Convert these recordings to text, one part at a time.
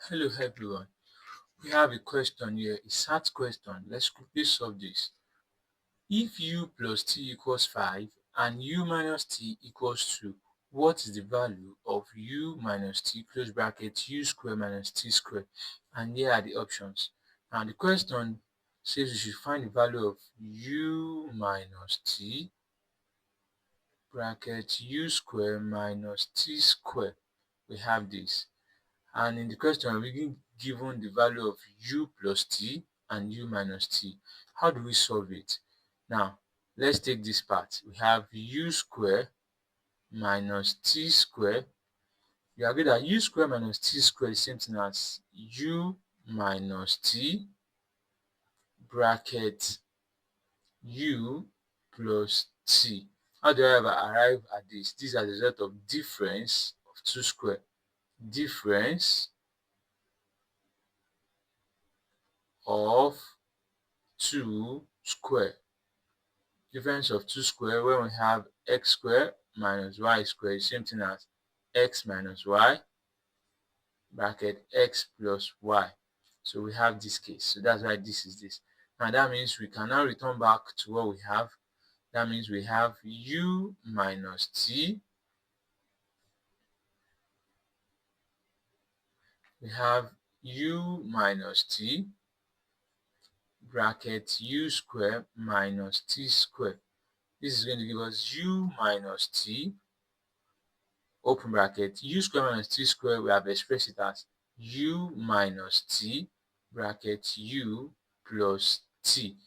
Hello everyone. We have a question here, a SAT question. Let's quickly solve this. If u plus t equals 5 and u minus t equals 2, what is the value of u minus t close bracket u square minus t square? And here are the options. Now the question says we should find the value of u minus t bracket u square minus t square. We have this. And in the question, we're being given the value of u plus t and u minus t. How do we solve it? Now, let's take this part. We have u square minus t square. We agree that u square minus t square is the same thing as u minus t bracket u plus t. How do I ever arrive at this? These are the result of difference of two square. Difference of 2 square. Difference of 2 square when we have x square minus y square is same thing as x minus y bracket x plus y. So we have this case. So that's why this is this. Now that means we can now return back to what we have. That means we have u minus t. We have u minus t bracket u square minus t square. This is going to give us u minus t open bracket u square minus t square. We have expressed it as u minus t bracket u plus t.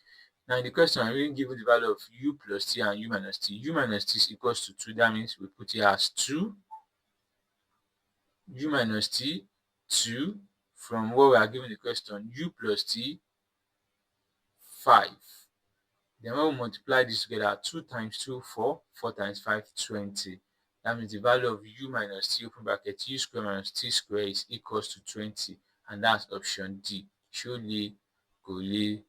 Now in the question, I'm being given the value of u plus t and u minus t. U minus t is equals to 2. That means we put it as 2. U minus t 2 from what we are given the question u plus t 5. Then when we multiply this together, 2 times 2, 4, 4 times 5, 20. That means the value of u minus t open bracket u square minus t square is equals to 20. And that's option D. Ṣó le? Kò le.